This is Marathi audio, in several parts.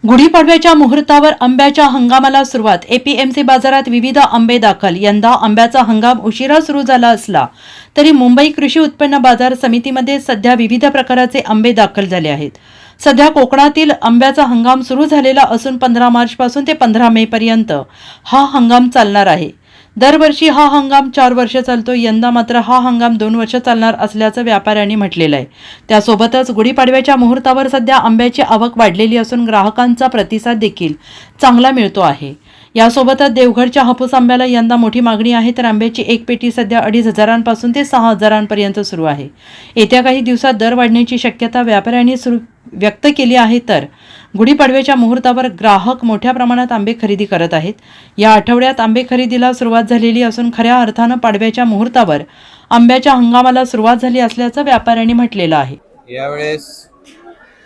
गुढीपाडव्याच्या मुहूर्तावर आंब्याच्या हंगामाला सुरुवात. एपीएमसी बाजारात विविध आंबे दाखल. यंदा आंब्याचा हंगाम उशिरा सुरू झाला असला तरी मुंबई कृषी उत्पन्न बाजार समितीमध्ये सध्या विविध प्रकाराचे आंबे दाखल झाले आहेत. सध्या कोकणातील आंब्याचा हंगाम सुरू झालेला असून 15 मार्चपासून ते 15 मे पर्यंत हा हंगाम चालणार आहे. दरवर्षी हा हंगाम 4 वर्ष चालतो. यंदा मात्र हा हंगाम 2 वर्ष चालणार असल्याचं व्यापाऱ्यांनी म्हटलेलं आहे. त्यासोबतच गुढीपाडव्याच्या मुहूर्तावर सध्या आंब्याची आवक वाढलेली असून ग्राहकांचा प्रतिसाद देखील चांगला मिळतो आहे. यासोबतच देवगडच्या हापूस आंब्याला यंदा मोठी मागणी आहे, तर आंब्याची एक पेटी सध्या 2,500 ते 6,000 सुरू आहे. येत्या काही दिवसात दर वाढण्याची शक्यता व्यापाऱ्यांनी व्यक्त केली आहे. तर गुढीपाडव्याच्या मुहूर्तावर ग्राहक मोठ्या प्रमाणात आंबे खरेदी करत आहेत. या आठवड्यात आंबे खरेदीला सुरुवात झालेली असून खऱ्या अर्थानं पाडव्याच्या मुहूर्तावर आंब्याच्या हंगामाला सुरुवात झाली असल्याचं व्यापाऱ्यांनी म्हटलेलं आहे. यावेळेस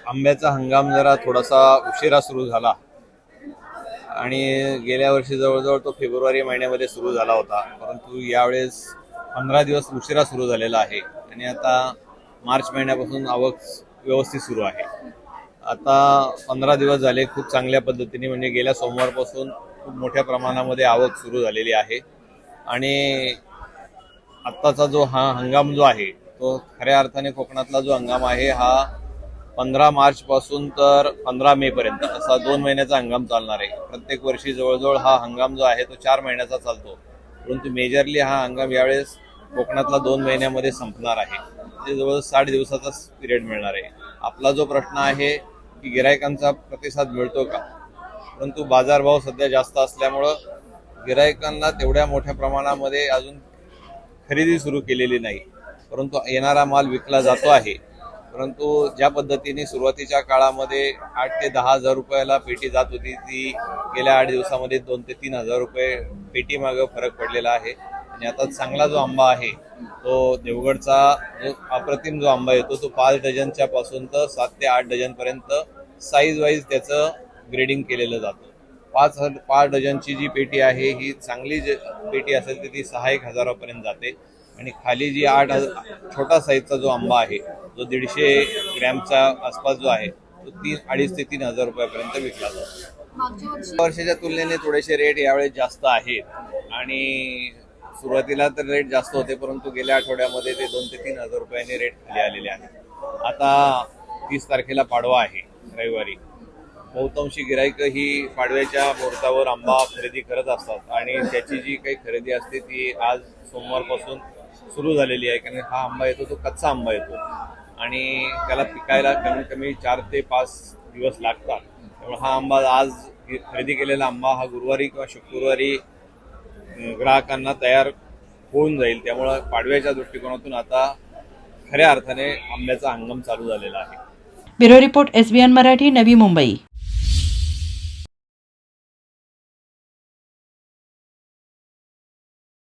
आंब्याचा हंगाम जरा थोडासा उशिरा सुरू झाला आणि गेल्या वर्षी जवळजवळ तो फेब्रुवारी महिन्यामध्ये सुरू झाला होता, परंतु यावेळेस 15 दिवस उशिरा सुरू झालेला आहे आणि आता मार्च महिन्यापासून आवक व्यवस्थित सुरू आहे. आता 15 दिवस झाले खूप चांगल्या पद्धतीने, म्हणजे गेल्या सोमवारपासून खूप मोठ्या प्रमाणामध्ये आवक सुरू झालेली आहे आणि आत्ताचा जो हंगाम जो आहे तो खऱ्या अर्थाने कोकणातला जो हंगाम आहे हा 15 मार्चपासून तर 15 मे पर्यंत असा 2 महिन्याचा हंगाम चालणार आहे. प्रत्येक वर्षी जवळजवळ हा हंगाम जो आहे तो 4 महिन्याचा चालतो, परंतु मेजरली हा हंगाम यावेळेस कोकणातला 2 महिन्यामध्ये संपणार आहे. म्हणजे जवळ 60 दिवसाचा पिरियड मिळणार आहे. आपला जो प्रश्न आहे की गिरायकांचा प्रतिसाद मिळतो का, परंतु बाजारभाव सध्या जास्त असल्यामुळं गिरायकांना तेवढ्या मोठ्या प्रमाणामध्ये अजून खरेदी सुरू केलेली नाही, परंतु येणारा माल विकला जातो आहे. परंतु ज्या पद्धतीने सुरुवातीच्या काळामध्ये 8 ते 10 हजार रुपयाला पेटी जात होती, ती गेल्या 8 दिवसामध्ये 2 ते 3 हजार रुपये पेटी मागं फरक पडलेला आहे. आणि आता चांगला जो आंबा आहे तो देवगडचा जो अप्रतिम जो आंबा येतो तो 5 डझनच्या पासून तर 7 ते 8 डझनपर्यंत साईज वाईज त्याचं ग्रेडिंग केलेलं जातं. 5 डझनची जी पेटी आहे ही चांगली जी पेटी असेल तर ती 6-1 हजारापर्यंत जाते आणि खाली जी 8 छोटा साईजचा जो आंबा आहे जो 150 ग्रॅमच्या आसपास जो आहे तो 2.5 ते 3 हजार रुपयापर्यंत विकला जातो. वर्षाच्या तुलनेने थोडेसे रेट यावेळेस जास्त आहेत आणि सुरुवातीला तर रेट जास्त होते, परंतु गेल्या आठवड्यामध्ये ते 2 ते 3 हजार रुपयांनी रेट खाली आलेले आहेत. आता 30 तारखेला पाडवा आहे, रविवारी. बहुतांशी गिराईक ही पाडव्याच्या मुहूर्तावर आंबा खरेदी करत असतात आणि त्याची जी काही खरेदी असते ती आज सोमवारपासून सुरू झालेली आहे. कारण हा आंबा येतो तो कच्चा आंबा येतो आणि त्याला पिकायला कमीत कमी 4 ते 5 दिवस लागतात. त्यामुळे हा आंबा आज खरेदी केलेला आंबा हा गुरुवारी किंवा शुक्रवारी ग्राहकांना तयार होऊन जाईल. त्यामुळं पाडव्याच्या दृष्टिकोनातून आता खऱ्या अर्थाने आंब्याचा हंगाम चालू झालेला आहे. Bureau report, SBN Marathi, Navi Mumbai.